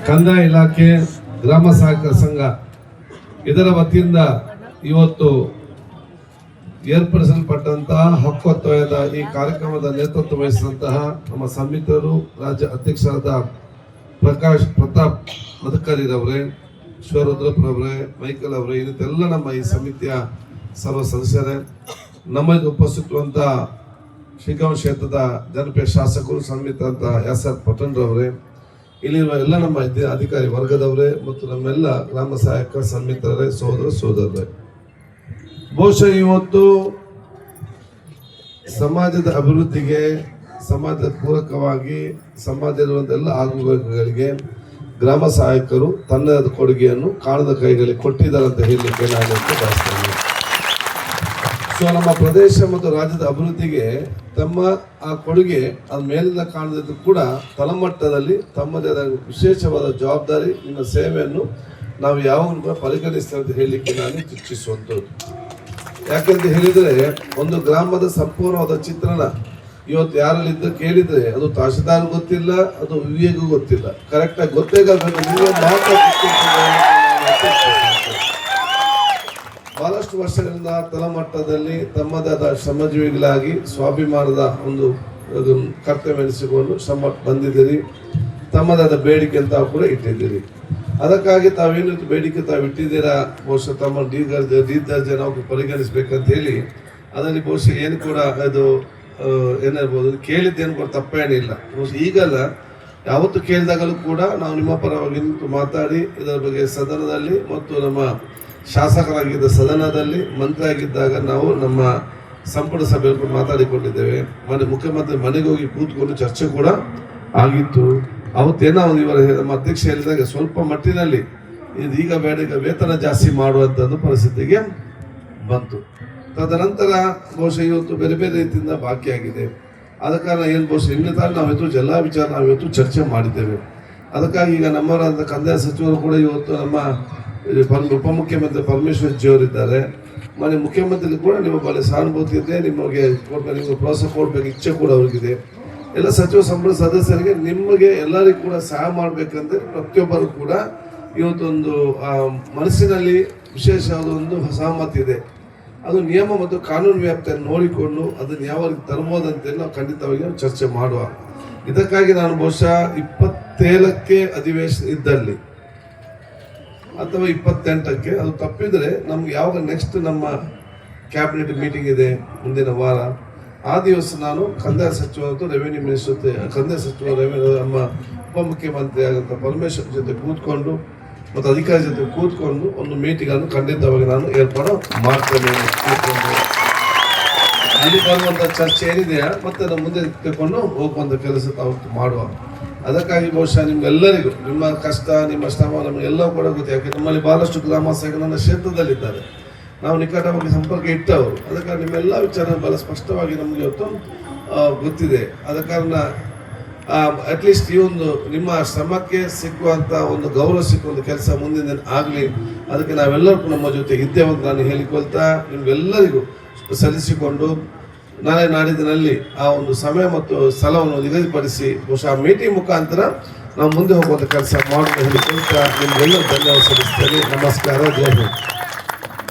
ಕಂದಾಯ ಇಲಾಖೆ ಗ್ರಾಮ ಸಹಕಾರ ಸಂಘ ಇದರ ವತಿಯಿಂದ ಇವತ್ತು ಏರ್ಪಡಿಸಲ್ಪಟ್ಟಂತಹ ಹಕ್ಕೊತ್ತೊಯ್ಯದ ಈ ಕಾರ್ಯಕ್ರಮದ ನೇತೃತ್ವ ವಹಿಸಿದಂತಹ ನಮ್ಮ ಸಮಿತಿಯರು, ರಾಜ್ಯ ಅಧ್ಯಕ್ಷರಾದ ಪ್ರತಾಪ್ ಮಧುಕರಿರವರೇ, ಶಿವರುದ್ರಪ್ಪರವರೇ, ಮೈಕಲ್ ಅವರೇ, ಇನ್ನಿತೆಲ್ಲ ನಮ್ಮ ಈ ಸಮಿತಿಯ ಸರ್ವ ಸದಸ್ಯರೇ, ನಮಗೆ ಉಪಸ್ಥಿತವಂತ ಶ್ರೀಕಾಂತ್ ಕ್ಷೇತ್ರದ ಜನಪ್ರಿಯ ಶಾಸಕರು ಸನ್ಮಿತ ಎಸ್.ಆರ್. ಪಟನ್ರವರೇ, ಇಲ್ಲಿರುವ ಎಲ್ಲ ನಮ್ಮ ಅಧಿಕಾರಿ ವರ್ಗದವರೇ ಮತ್ತು ನಮ್ಮೆಲ್ಲ ಗ್ರಾಮ ಸಹಾಯಕ ಸನ್ಮಿತರೇ, ಸೋದರರೇ, ಬಹುಶಃ ಇವತ್ತು ಸಮಾಜದ ಅಭಿವೃದ್ಧಿಗೆ, ಸಮಾಜದ ಪೂರಕವಾಗಿ ಸಮಾಜದಲ್ಲಿರುವಂಥ ಎಲ್ಲ ಆಗುಗಳಿಗೆ ಗ್ರಾಮ ಸಹಾಯಕರು ತನ್ನದ ಕೊಡುಗೆಯನ್ನು ಕಾಣದ ಕೈಗಳಿಗೆ ಕೊಟ್ಟಿದ್ದಾರೆ ಅಂತ ಹೇಳಲಿಕ್ಕೆ ನಾನು ಬಯಸ್ತೇನೆ. ಸೊ ನಮ್ಮ ಪ್ರದೇಶ ಮತ್ತು ರಾಜ್ಯದ ಅಭಿವೃದ್ಧಿಗೆ ತಮ್ಮ ಆ ಕೊಡುಗೆ ಅದು ಮೇಲಿನ ಕಾಣದಿದ್ದು ಕೂಡ ತಳಮಟ್ಟದಲ್ಲಿ ತಮ್ಮದೇ ವಿಶೇಷವಾದ ಜವಾಬ್ದಾರಿ, ನಿಮ್ಮ ಸೇವೆಯನ್ನು ನಾವು ಯಾವಾಗಲೂ ಕೂಡ ಪರಿಗಣಿಸ್ತೇವೆ ಅಂತ ಹೇಳಲಿಕ್ಕೆ ನಾನು ಇಚ್ಛಿಸುವಂಥದ್ದು. ಯಾಕೆಂತ ಹೇಳಿದರೆ, ಒಂದು ಗ್ರಾಮದ ಸಂಪೂರ್ಣವಾದ ಚಿತ್ರಣ ಇವತ್ತು ಯಾರಲ್ಲಿದ್ದ ಕೇಳಿದರೆ ಅದು ತಹಶೀಲ್ದಾರ್ ಗೊತ್ತಿಲ್ಲ, ಅದು ವಿವೇಗೂ ಗೊತ್ತಿಲ್ಲ. ಕರೆಕ್ಟಾಗಿ ಗೊತ್ತೇಗಾಗಬೇಕು, ನೀವೇ ಮಾತ್ರ ಬಹಳಷ್ಟು ವರ್ಷಗಳಿಂದ ತಳಮಟ್ಟದಲ್ಲಿ ತಮ್ಮದಾದ ಶ್ರಮಜೀವಿಗಳಾಗಿ ಸ್ವಾಭಿಮಾನದ ಒಂದು ಕರ್ತವ್ಯ ಎನಿಸಿಕೊಂಡು ಶ್ರಮ ಬಂದಿದ್ದೀರಿ. ತಮ್ಮದಾದ ಬೇಡಿಕೆ ಅಂತ ಕೂಡ ಇಟ್ಟಿದ್ದೀರಿ. ಅದಕ್ಕಾಗಿ ತಾವೇನು ಬೇಡಿಕೆ ಇಟ್ಟಿದ್ದೀರಾ, ಬಹುಶಃ ತಮ್ಮ ಡಿ ದರ್ಜೆ ನಾವು ಪರಿಗಣಿಸ್ಬೇಕಂತ ಹೇಳಿ ಅದರಲ್ಲಿ ಬಹುಶಃ ಏನು ಕೂಡ ಅದು ಏನಿರ್ಬೋದು, ಕೇಳಿದ್ದೇನು ಕೂಡ ತಪ್ಪೇನಿಲ್ಲ. ಬಹುಶಃ ಈಗಲ್ಲ, ಯಾವತ್ತು ಕೇಳಿದಾಗಲೂ ಕೂಡ ನಾವು ನಿಮ್ಮ ಪರವಾಗಿ ನಿಂತು ಮಾತಾಡಿ ಇದರ ಬಗ್ಗೆ ಸದನದಲ್ಲಿ ಮತ್ತು ನಮ್ಮ ಶಾಸಕರಾಗಿದ್ದ ಸದನದಲ್ಲಿ, ಮಂತ್ರಿ ಆಗಿದ್ದಾಗ ನಾವು ನಮ್ಮ ಸಂಪುಟ ಸಭೆಯಲ್ಲಿ ಮಾತಾಡಿಕೊಂಡಿದ್ದೇವೆ. ಮುಖ್ಯಮಂತ್ರಿ ಮನೆಗೆ ಹೋಗಿ ಕೂತ್ಕೊಂಡು ಚರ್ಚೆ ಕೂಡ ಆಗಿತ್ತು. ಅವತ್ತೇನೋ ಇವರ ನಮ್ಮ ಅಧ್ಯಕ್ಷ ಹೇಳಿದಾಗ ಸ್ವಲ್ಪ ಮಟ್ಟಿನಲ್ಲಿ ಈಗ ಬೇಡ, ಈಗ ವೇತನ ಜಾಸ್ತಿ ಮಾಡುವಂಥ ಪರಿಸ್ಥಿತಿಗೆ ಬಂತು. ತದನಂತರ ಬಹುಶಃ ಇವತ್ತು ಬೇರೆ ಬೇರೆ ರೀತಿಯಿಂದ ಬಾಕಿಯಾಗಿದೆ. ಆದ ಕಾರಣ ಏನು ಬಹುಶಃ ಇನ್ನಿತರ ನಾವಿವತ್ತು ಎಲ್ಲ ವಿಚಾರ ನಾವಿವತ್ತು ಚರ್ಚೆ ಮಾಡಿದ್ದೇವೆ. ಅದಕ್ಕಾಗಿ ಈಗ ನಮ್ಮವರಾದ ಕಂದಾಯ ಸಚಿವರು ಕೂಡ ಇವತ್ತು ನಮ್ಮ ಉಪಮುಖ್ಯಮಂತ್ರಿ ಪರಮೇಶ್ವರ್ ಜಿ ಅವರಿದ್ದಾರೆ. ಮುಖ್ಯಮಂತ್ರಿ ಕೂಡ ನಿಮ್ಮ ಬಳಿ ಸಹಾನುಭೂತಿ ಇದೆ, ನಿಮಗೆ ಪ್ರೋತ್ಸಾಹ ಕೊಡಬೇಕು ಇಚ್ಛೆ ಕೂಡ ಅವ್ರಿಗಿದೆ. ಎಲ್ಲ ಸಚಿವ ಸಂಪುಟ ಸದಸ್ಯರಿಗೆ ನಿಮಗೆ ಎಲ್ಲರಿಗೂ ಕೂಡ ಸಹಾಯ ಮಾಡಬೇಕಂದ್ರೆ ಪ್ರತಿಯೊಬ್ಬರು ಕೂಡ ಇವತ್ತೊಂದು ಮನಸ್ಸಿನಲ್ಲಿ ವಿಶೇಷವಾದ ಒಂದು ಸಹಮತಿ ಇದೆ. ಅದು ನಿಯಮ ಮತ್ತು ಕಾನೂನು ವ್ಯಾಪ್ತಿಯನ್ನು ನೋಡಿಕೊಂಡು ಅದನ್ನು ಯಾವ ರೀತಿ ತರಬಹುದಂತೆಲ್ಲ ನಾವು ಖಂಡಿತವಾಗಿ ಚರ್ಚೆ ಮಾಡುವ. ಇದಕ್ಕಾಗಿ ನಾನು ಬಹುಶಃ 27ಕ್ಕೆ ಅಧಿವೇಶನ ಇದ್ದಲ್ಲಿ ಅಥವಾ 28ಕ್ಕೆ, ಅದು ತಪ್ಪಿದರೆ ನಮ್ಗೆ ಯಾವಾಗ ನೆಕ್ಸ್ಟ್ ನಮ್ಮ ಕ್ಯಾಬಿನೆಟ್ ಮೀಟಿಂಗ್ ಇದೆ ಮುಂದಿನ ವಾರ, ಆ ದಿವಸ ನಾನು ಕಂದಾಯ ಸಚಿವ ಮತ್ತು ರೆವಿನ್ಯೂ ಮಿನಿಸ್ಟರ್, ಕಂದಾಯ ಸಚಿವ ನಮ್ಮ ಉಪಮುಖ್ಯಮಂತ್ರಿ ಆದಂಥ ಪರಮೇಶ್ವರ್ ಜೊತೆ ಕೂತ್ಕೊಂಡು ಮತ್ತು ಅಧಿಕಾರಿ ಜೊತೆ ಕೂತ್ಕೊಂಡು ಒಂದು ಮೀಟಿಂಗನ್ನು ಖಂಡಿತವಾಗಿ ನಾನು ಏರ್ಪಾಡು ಮಾಡ್ತೇನೆ. ಕೂತ್ಕೊಂಡು ಅಲ್ಲಿ ಬರುವಂಥ ಚರ್ಚೆ ಏನಿದೆಯಾ ಮತ್ತೆ ನಮ್ಮ ಮುಂದೆ ತೆಗೆದುಕೊಂಡು ಹೋಗುವಂಥ ಕೆಲಸ ತಾವು ಮಾಡುವ. ಅದಕ್ಕಾಗಿ ಬಹುಶಃ ನಿಮ್ಗೆಲ್ಲರಿಗೂ ನಿಮ್ಮ ಕಷ್ಟ, ನಿಮ್ಮ ಶ್ರಮ ನಮಗೆಲ್ಲ ಕೂಡ ಗೊತ್ತು. ಯಾಕೆ ನಮ್ಮಲ್ಲಿ ಬಹಳಷ್ಟು ಗ್ರಾಮ ಸಹಾಯಕರು ನನ್ನ ಕ್ಷೇತ್ರದಲ್ಲಿದ್ದಾರೆ, ನಾವು ನಿಕಟವಾಗಿ ಸಂಪರ್ಕ ಇಟ್ಟವರು. ಅದಕ್ಕಾಗಿ ನಿಮ್ಮೆಲ್ಲ ವಿಚಾರ ಬಹಳ ಸ್ಪಷ್ಟವಾಗಿ ನಮಗೆ ಇವತ್ತು ಗೊತ್ತಿದೆ. ಆದ ಕಾರಣ ಅಟ್ಲೀಸ್ಟ್ ಈ ಒಂದು ನಿಮ್ಮ ಶ್ರಮಕ್ಕೆ ಸಿಕ್ಕುವಂಥ ಒಂದು ಗೌರವ ಸಿಕ್ಕುವಂಥ ಕೆಲಸ ಮುಂದಿನ ಆಗಲಿ, ಅದಕ್ಕೆ ನಾವೆಲ್ಲರಿಗೂ ನಮ್ಮ ಜೊತೆ ಇದ್ದೇವೆ ಅಂತ ನಾನು ಹೇಳಿಕೊಳ್ತಾ ನಿಮ್ಗೆಲ್ಲರಿಗೂ ಸಲ್ಲಿಸಿಕೊಂಡು ನಾಳೆ ನಾಡಿದ್ದಿನಲ್ಲಿ ಆ ಒಂದು ಸಮಯ ಮತ್ತು ಸ್ಥಳವನ್ನು ನಿಗದಿಪಡಿಸಿ ಬಹುಶಃ ಮೀಟಿಂಗ್ ಮುಖಾಂತರ ನಾವು ಮುಂದೆ ಹೋಗುವಂಥ ಕೆಲಸ ಮಾಡೋದು ಹೇಳಿಕೊಳ್ತಾ ನಿಮ್ಗೆಲ್ಲರೂ ಧನ್ಯವಾದ ಸಲ್ಲಿಸ್ತೇನೆ. ನಮಸ್ಕಾರ, ಜೈ ಹಿಂದ್.